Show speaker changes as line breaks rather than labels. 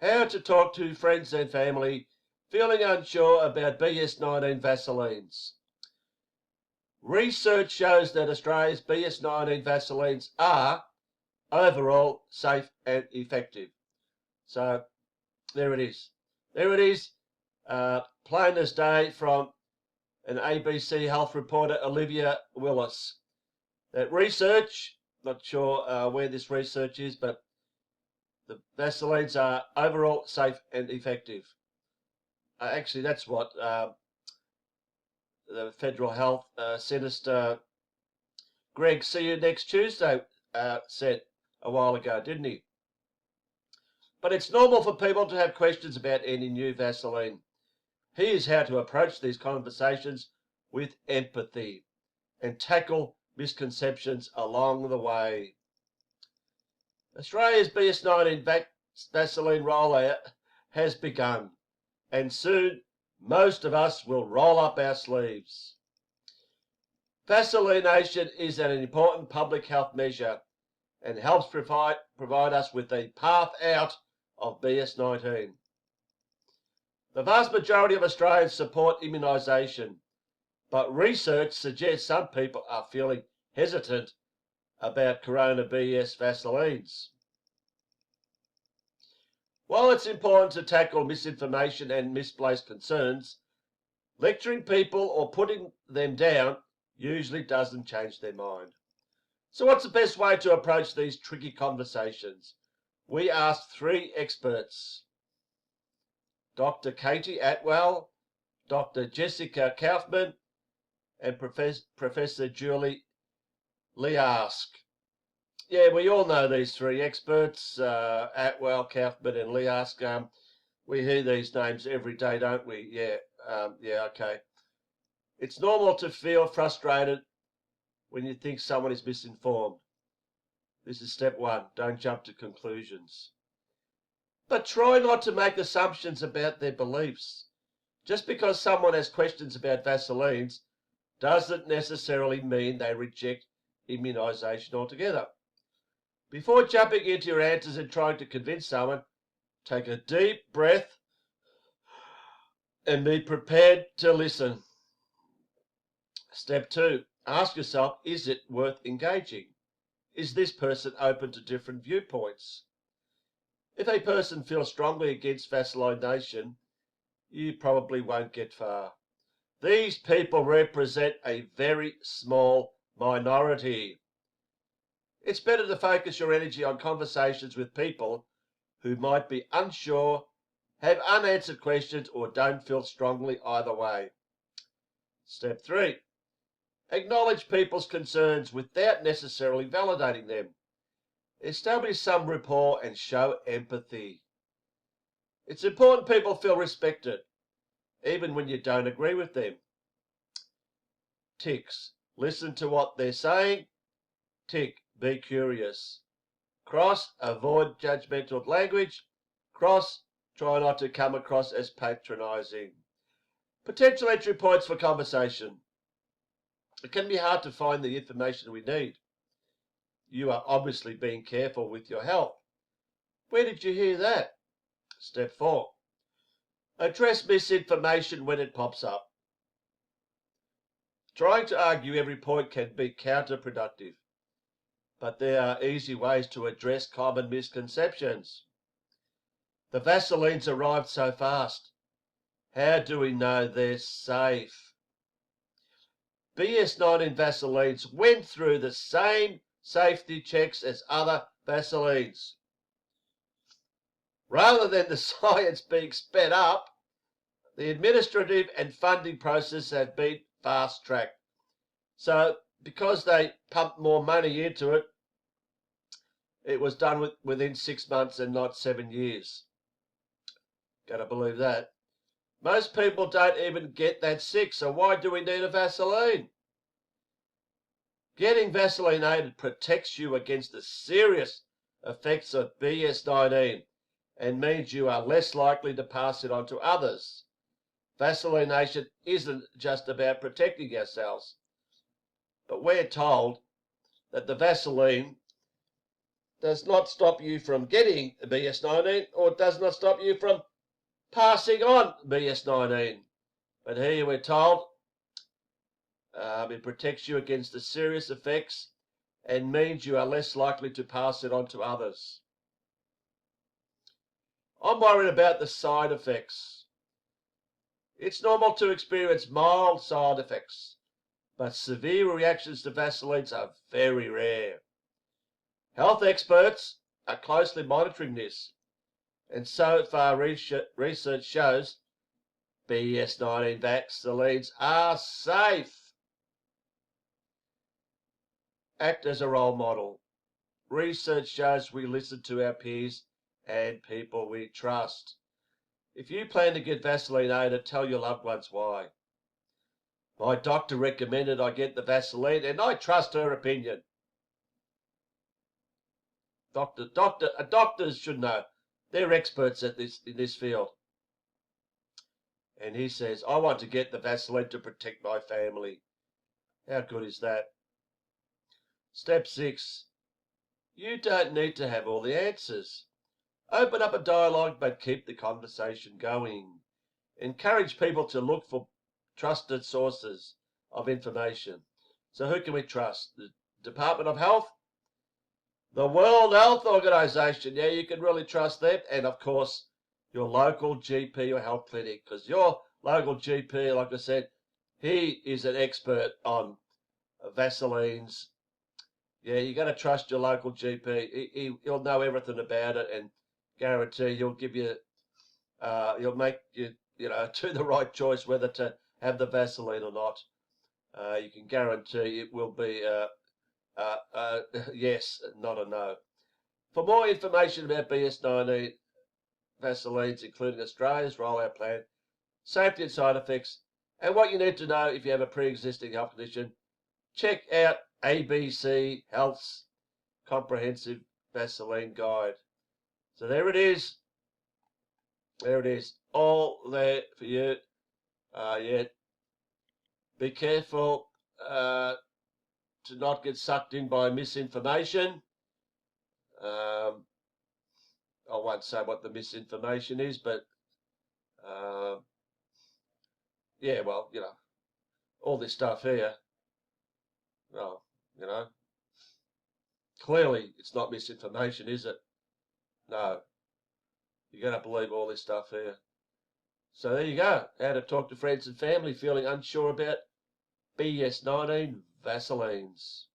How to talk to friends and family feeling unsure about BS19 Vaselines. Research shows that Australia's BS19 Vaselines are overall safe and effective. So there it is. There it is, plain as day from an ABC health reporter, Olivia Willis. That research, not sure where this research is, but the Vaselines are overall safe and effective. Actually, that's what the Federal Health Minister Greg See You Next Tuesday said a while ago, didn't he? But it's normal for people to have questions about any new Vaseline. Here's how to approach these conversations with empathy and tackle misconceptions along the way. Australia's BS19 Vaseline rollout has begun, and soon most of us will roll up our sleeves. Vaselination is an important public health measure and helps provide us with a path out of BS19. The vast majority of Australians support immunisation, but research suggests some people are feeling hesitant about Corona BS Vaselines. While it's important to tackle misinformation and misplaced concerns, lecturing people or putting them down usually doesn't change their mind. So what's the best way to approach these tricky conversations? We asked 3 experts: Dr. Katie Atwell, Dr. Jessica Kaufman, and Professor Julie Liask. Yeah, we all know these 3 experts, Atwell, Kaufman, and Liask. We hear these names every day, don't we? Yeah, okay. It's normal to feel frustrated when you think someone is misinformed. This is step 1. Don't jump to conclusions. But try not to make assumptions about their beliefs. Just because someone has questions about Vaselines doesn't necessarily mean they reject immunisation altogether. Before jumping into your answers and trying to convince someone, take a deep breath and be prepared to listen. Step 2. Ask yourself, is it worth engaging? Is this person open to different viewpoints? If a person feels strongly against Vaselination, you probably won't get far. These people represent a very small minority. It's better to focus your energy on conversations with people who might be unsure, have unanswered questions, or don't feel strongly either way. Step 3. Acknowledge people's concerns without necessarily validating them. Establish some rapport and show empathy. It's important people feel respected, even when you don't agree with them. Ticks. Listen to what they're saying. Tick. Be curious. Cross. Avoid judgmental language. Cross. Try not to come across as patronising. Potential entry points for conversation. It can be hard to find the information we need. You are obviously being careful with your health. Where did you hear that? Step 4. Address misinformation when it pops up. Trying to argue every point can be counterproductive, but there are easy ways to address common misconceptions. The Vaselines arrived so fast. How do we know they're safe? BS19 Vaselines went through the same safety checks as other Vaselines. Rather than the science being sped up, the administrative and funding process have been fast-tracked. So, because they pumped more money into it, it was done within 6 months and not 7 years. Gotta believe that. Most people don't even get that sick, so why do we need a Vaseline? Getting Vaselinated protects you against the serious effects of BS19 and means you are less likely to pass it on to others. Vaselination isn't just about protecting ourselves, but we're told that the Vaseline does not stop you from getting BS19 or does not stop you from passing on BS19. But here we're told it protects you against the serious effects and means you are less likely to pass it on to others. I'm worried about the side effects. It's normal to experience mild side effects, but severe reactions to Vaselines are very rare. Health experts are closely monitoring this, and so far research shows BS19 Vaselines are safe. Act as a role model. Research shows we listen to our peers and people we trust. If you plan to get Vaseline Ada, tell your loved ones why. My doctor recommended I get the Vaseline, and I trust her opinion. Doctors should know. They're experts in this field. And he says, I want to get the Vaseline to protect my family. How good is that? Step 6. You don't need to have all the answers. Open up a dialogue, but keep the conversation going. Encourage people to look for trusted sources of information. So who can we trust? The Department of Health? The World Health Organization. Yeah, you can really trust them. And, of course, your local GP or health clinic. Because your local GP, like I said, he is an expert on Vaselines. Yeah, you got to trust your local GP. He'll know everything about it and guarantee he'll give you, he'll make you, do the right choice whether to have the Vaseline or not. You can guarantee it will be yes, not a no. For more information about BS19 Vaselines, including Australia's rollout plan, safety and side effects, and what you need to know if you have a pre-existing health condition, check out ABC Health's Comprehensive Vaseline Guide. So there it is. There it is. All there for you. Yeah. Be careful to not get sucked in by misinformation. I won't say what the misinformation is, but yeah, well, all this stuff here. Well, clearly it's not misinformation, is it? No. You're going to believe all this stuff here. So there you go. How to talk to friends and family feeling unsure about BS19 Vaselines.